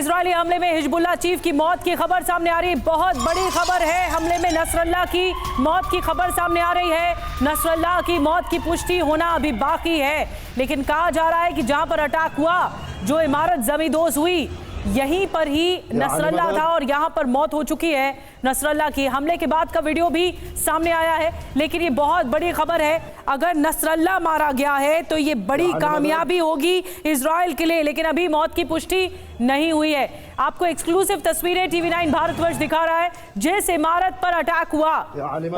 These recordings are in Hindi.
इजरायली हमले में हिजबुल्लाह चीफ की मौत की खबर सामने आ रही है। बहुत बड़ी खबर है, हमले में नसरल्लाह की मौत की खबर सामने आ रही है। नसरल्लाह की मौत की पुष्टि होना अभी बाकी है, लेकिन कहा जा रहा है कि जहां पर अटैक हुआ, जो इमारत जमींदोज हुई, यहीं पर ही नसरल्लाह था और यहां पर मौत हो चुकी है नसरल्लाह की। हमले के बाद का वीडियो भी सामने आया है, लेकिन ये बहुत बड़ी खबर है। अगर नसरल्लाह मारा गया है तो ये बड़ी कामयाबी होगी इजराइल के लिए, लेकिन अभी मौत की पुष्टि नहीं हुई है। आपको एक्सक्लूसिव तस्वीरें TV9 भारतवर्ष दिखा रहा है। जिस इमारत पर अटैक हुआ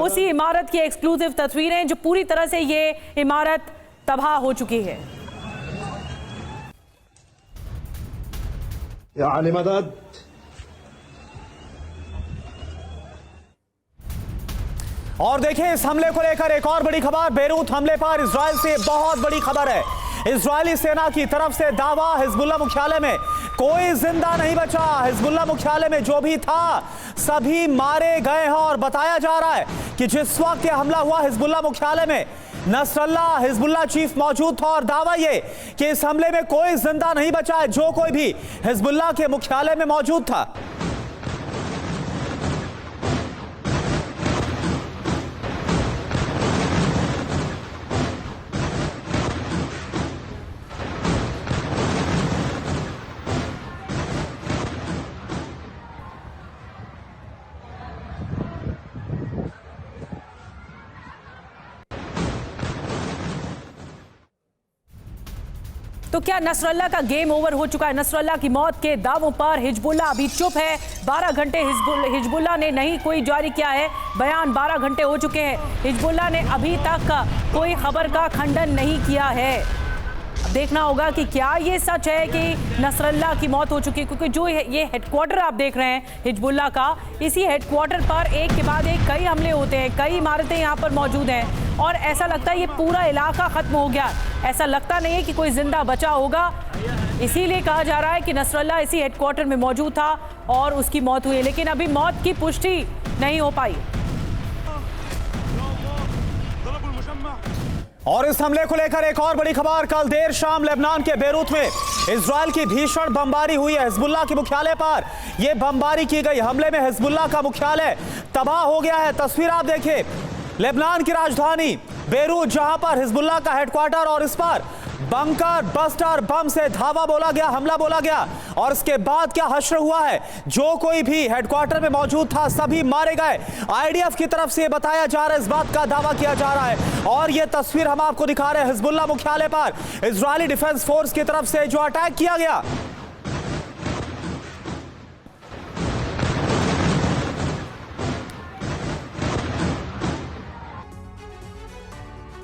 उसी इमारत की एक्सक्लूसिव तस्वीरें, जो पूरी तरह से ये इमारत तबाह हो चुकी है। मदद। और देखिए, इस हमले को लेकर एक और बड़ी खबर। बेरूत हमले पर इजराइल से बहुत बड़ी खबर है। इजरायली सेना की तरफ से दावा, हिजबुल्लाह मुख्यालय में कोई जिंदा नहीं बचा। हिजबुल्लाह मुख्यालय में जो भी था सभी मारे गए हैं और बताया जा रहा है कि जिस वक्त यह हमला हुआ हिजबुल्लाह मुख्यालय में, नसरल्लाह हिजबुल्लाह चीफ मौजूद था और दावा ये कि इस हमले में कोई जिंदा नहीं बचा है, जो कोई भी हिजबुल्लाह के मुख्यालय में मौजूद था। तो क्या नसरल्लाह का गेम ओवर हो चुका है? नसरल्लाह की मौत के दावों पर हिजबुल्लाह अभी चुप है। 12 घंटे हिजबुल्लाह ने नहीं कोई जारी किया है बयान। 12 घंटे हो चुके हैं, हिजबुल्लाह ने अभी तक कोई खबर का खंडन नहीं किया है। अब देखना होगा कि क्या ये सच है कि नसरल्लाह की मौत हो चुकी है, क्योंकि जो ये हेडक्वार्टर आप देख रहे हैं हिजबुल्लाह का, इसी हेडक्वार्टर पर एक के बाद एक कई हमले होते हैं, कई इमारतें यहाँ पर मौजूद हैं और ऐसा लगता है ये पूरा इलाका खत्म हो गया। ऐसा लगता नहीं है कि कोई जिंदा बचा होगा, इसीलिए कहा जा रहा है कि नसरल्लाह इसी हेडक्वार्टर में मौजूद था और उसकी मौत हुई, लेकिन अभी मौत की पुष्टि नहीं हो पाई। और इस हमले को लेकर एक और बड़ी खबर। कल देर शाम लेबनान के बेरूत में इजराइल की भीषण बमबारी हुई है हिजबुल्लाह के मुख्यालय पर। यह बमबारी की गई हमले में हिजबुल्लाह का मुख्यालय तबाह हो गया है। तस्वीर आप देखिए, लेबनान की राजधानी बेरूत, जहां पर हिजबुल्लाह का हेडक्वार्टर, और इस पर बंकर बस्टर बम से धावा बोला गया, हमला बोला गया। और इसके बाद क्या हश्र हुआ है, जो कोई भी हेडक्वार्टर में मौजूद था सभी मारे गए। IDF की तरफ से बताया जा रहा है, इस बात का दावा किया जा रहा है। और यह तस्वीर हम आपको दिखा रहे हैं हिजबुल्लाह मुख्यालय पर इजरायली डिफेंस फोर्स की तरफ से जो अटैक किया गया।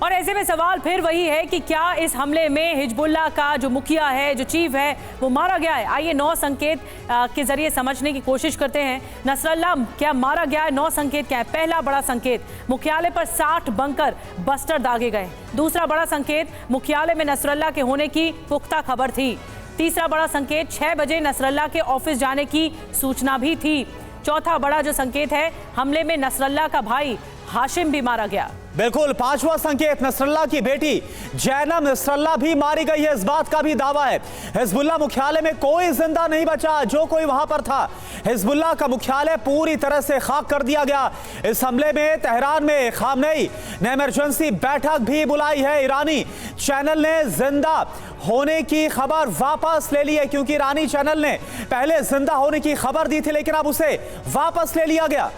और ऐसे में सवाल फिर वही है कि क्या इस हमले में हिजबुल्लाह का जो मुखिया है, जो चीफ है, वो मारा गया है? आइए 9 संकेत के जरिए समझने की कोशिश करते हैं। नसरल्लाह क्या मारा गया है? 9 संकेत क्या है? पहला बड़ा संकेत, मुख्यालय पर 60 बंकर बस्टर दागे गए। दूसरा बड़ा संकेत, मुख्यालय में नसरल्लाह के होने की पुख्ता खबर थी। तीसरा बड़ा संकेत, 6 बजे नसरल्लाह के ऑफिस जाने की सूचना भी थी। चौथा बड़ा जो संकेत है, हमले में नसरल्लाह का भाई हाशिम भी मारा गया। बिल्कुल, 5वां संकेत, नसरल्लाह की बेटी जैनब नसरल्लाह भी मारी गई है, इस बात का भी दावा है। हिजबुल्लाह मुख्यालय में कोई जिंदा नहीं बचा, जो कोई वहां पर था। हिजबुल्लाह का मुख्यालय पूरी तरह से खाक कर दिया गया। इस हमले में तेहरान में खामनेई ने इमरजेंसी बैठक भी बुलाई है। ईरानी चैनल ने जिंदा होने की खबर वापस ले ली है, क्योंकि ईरानी चैनल ने पहले जिंदा होने की खबर दी थी, लेकिन अब उसे वापस ले लिया गया।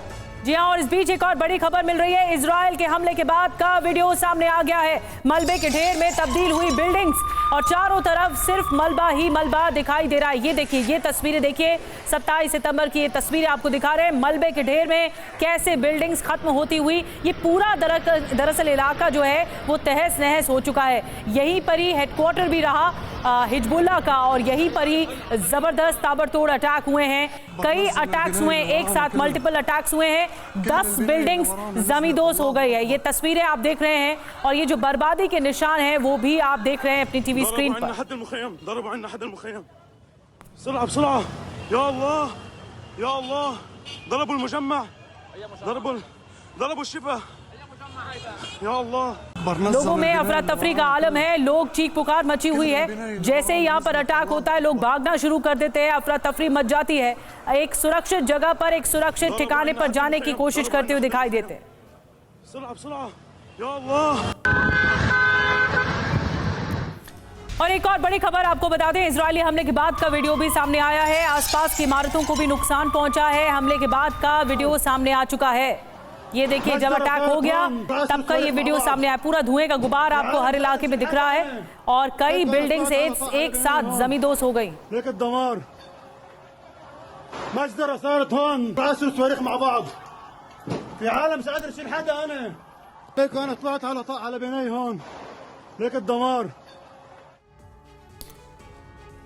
जी हाँ, और इस बीच एक और बड़ी खबर मिल रही है। इजराइल के हमले के बाद का वीडियो सामने आ गया है। मलबे के ढेर में तब्दील हुई बिल्डिंग्स और चारों तरफ सिर्फ मलबा ही मलबा दिखाई दे रहा है। ये देखिए, ये तस्वीरें देखिए, 27 सितंबर की ये तस्वीरें आपको दिखा रहे हैं। मलबे के ढेर में कैसे बिल्डिंग्स खत्म होती हुई, ये पूरा दरअसल इलाका जो है वो तहस नहस हो चुका है। यहीं पर ही हेडक्वार्टर भी रहा हिजबुल्लाह का और यहीं पर ही जबरदस्त ताबड़तोड़ अटैक हुए हैं। कई अटैक्स हुए हैं, एक साथ मल्टीपल अटैक्स हुए हैं। 10 बिल्डिंग्स जमींदोज हो गई है। ये तस्वीरें आप देख रहे हैं और ये जो बर्बादी के निशान हैं वो भी आप देख रहे हैं अपनी टीवी स्क्रीन पर। लोगों में अफरा तफरी का आलम है, लोग चीख पुकार मची हुई है। जैसे ही यहाँ पर अटैक होता है लोग भागना शुरू कर देते हैं, अफरा तफरी मच जाती है। एक सुरक्षित जगह पर, एक सुरक्षित ठिकाने पर जाने की कोशिश करते हुए दिखाई देते हैं। और एक और बड़ी खबर आपको बता दें, इजरायली हमले के बाद का वीडियो भी सामने आया है। आसपास की इमारतों को भी नुकसान पहुंचा है। हमले के बाद का वीडियो सामने आ चुका है। ये देखिए, जब अटैक हो गया तब का ये वीडियो सामने आया। पूरा धुएं का गुबार आपको हर इलाके में दिख रहा है और कई बिल्डिंग्स एक साथ जमींदोज हो गई।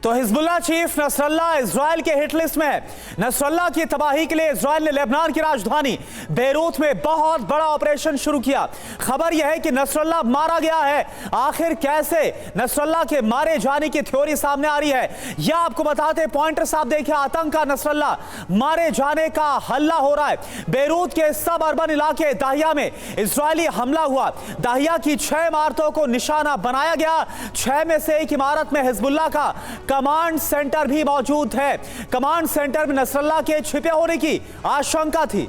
तो हिजबुल्लाह चीफ नसरल्ला इजराइल के हिट लिस्ट में है। नसरल्ला की तबाही के लिए इजराइल ने लेबनान की राजधानी बेरूत में बहुत बड़ा ऑपरेशन शुरू किया। खबर यह है कि नसरल्ला मारा गया है। आखिर कैसे नसरल्ला के मारे जाने की थ्योरी सामने आ रही है, यह आपको बताते। पॉइंटर साहब देखिए, आतंक का नसरल्ला मारे जाने का हल्ला हो रहा है। बेरूत के सब अर्बन इलाके दाहिया में इजरायली हमला हुआ। दाहिया की 6 इमारतों को निशाना बनाया गया। 6 में से एक इमारत में हिजबुल्लाह का कमांड सेंटर भी मौजूद है। कमांड सेंटर में नसरल्ला के छिपे होने की आशंका थी।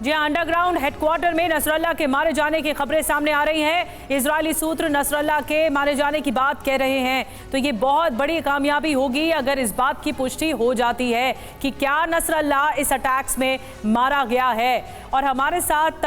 जी, अंडरग्राउंड हेडक्वार्टर में नसरल्ला के मारे जाने की खबरें सामने आ रही हैं। इजरायली सूत्र नसरल्ला के मारे जाने की बात कह रहे हैं। तो ये बहुत बड़ी कामयाबी होगी अगर इस बात की पुष्टि हो जाती है कि क्या नसरल्ला इस अटैक्स में मारा गया है। और हमारे साथ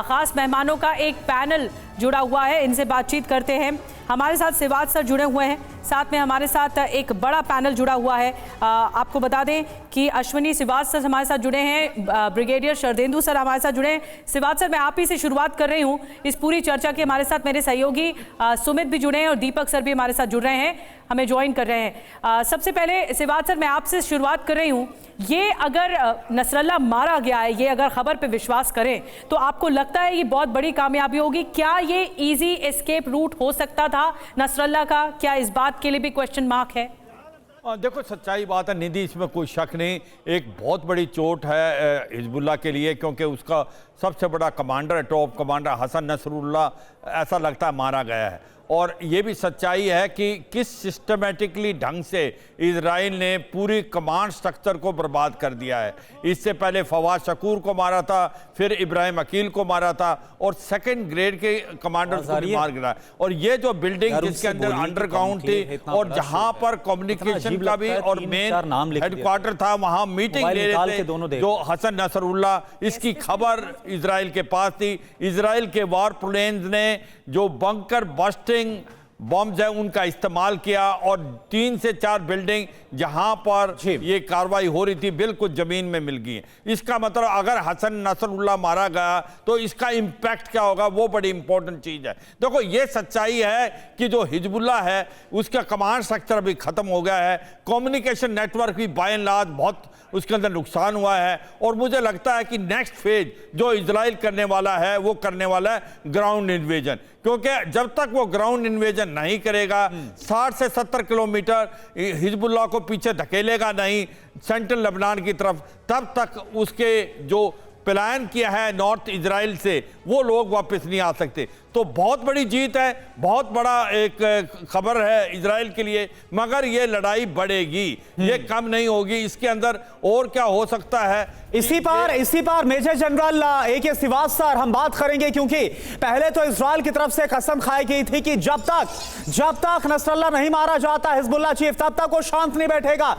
खास मेहमानों का एक पैनल जुड़ा हुआ है, इनसे बातचीत करते हैं। हमारे साथ सिवाज सर जुड़े हुए हैं, साथ में हमारे साथ एक बड़ा पैनल जुड़ा हुआ है। आपको बता दें कि अश्विनी सिवाज सर हमारे साथ जुड़े हैं, ब्रिगेडियर शरदेंदु सर हमारे साथ जुड़े हैं। सिवाज सर, मैं आप ही से शुरुआत कर रही हूं इस पूरी चर्चा के। हमारे साथ मेरे सहयोगी सुमित भी जुड़े हैं और दीपक सर भी हमारे साथ जुड़ रहे हैं, हमें ज्वाइन कर रहे हैं। सबसे पहले सिवाज सर, मैं आपसे शुरुआत कर रही हूँ। ये अगर नसरल्ला मारा गया है, ये अगर खबर पे विश्वास करें, तो आपको लगता है ये बहुत बड़ी कामयाबी होगी? क्या ये इजी एस्केप रूट हो सकता था नसरल्ला का? क्या इस बात के लिए भी क्वेश्चन मार्क है? देखो, सच्चाई बात है निधि, इसमें कोई शक नहीं। एक बहुत बड़ी चोट है हिजबुल्लाह के लिए, क्योंकि उसका सबसे बड़ा commander, top commander Hassan Nasrallah, ऐसा लगता है मारा गया है। और ये भी सच्चाई है कि किस सिस्टमेटिकली ढंग से इजराइल ने पूरी कमांड स्ट्रक्चर को बर्बाद कर दिया है। इससे पहले फवाद शकूर को मारा था, फिर इब्राहिम अकील को मारा था, और सेकंड ग्रेड के कमांडर्स को भी मार गिरा। और ये जो बिल्डिंग जिसके अंदर अंडरग्राउंड थी और जहां पर कम्युनिकेशन का भी और मेन हेडक्वार्टर था, वहां मीटिंग ले रहे थे जो हसन नसरुल्लाह, इसकी खबर इजराइल के पास थी। इजराइल के वार प्लेन्स ने जो बंकर बस्टिंग बॉम्ब्स है उनका इस्तेमाल किया, और 3 से 4 बिल्डिंग जहां पर ये कार्रवाई हो रही थी बिल्कुल जमीन में मिल गई है। इसका मतलब अगर हसन नसरुल्लाह मारा गया तो इसका इंपैक्ट क्या होगा, वो बड़ी इंपॉर्टेंट चीज है। देखो, ये सच्चाई है कि जो हिजबुल्लाह है उसका कमांड स्ट्रक्चर भी खत्म हो गया है। कम्युनिकेशन नेटवर्क भी बाय एंड लार्ज बहुत उसके अंदर नुकसान हुआ है। और मुझे लगता है कि नेक्स्ट फेज जो इजराइल करने वाला है वो करने वाला है ग्राउंड इन्वेजन, क्योंकि जब तक वो ग्राउंड इन्वेजन नहीं करेगा, 60 से 70 किलोमीटर हिजबुल्लाह को पीछे धकेलेगा नहीं सेंट्रल लेबनान की तरफ, तब तक उसके जो प्लान किया है नॉर्थ इजराइल से वो लोग वापस नहीं आ सकते। तो बहुत बड़ी जीत है, बहुत बड़ा एक खबर है इजराइल के लिए, मगर ये लड़ाई बढ़ेगी, ये कम नहीं होगी। इसके अंदर और क्या हो सकता है, इसी पर major general AK Siwach sir हम बात करेंगे, क्योंकि पहले तो इजराइल की तरफ से कसम खाई गई थी कि जब तक नसरल्ला नहीं मारा जाता हिजबुल्लाह चीफ, तब तक वो शांत नहीं बैठेगा।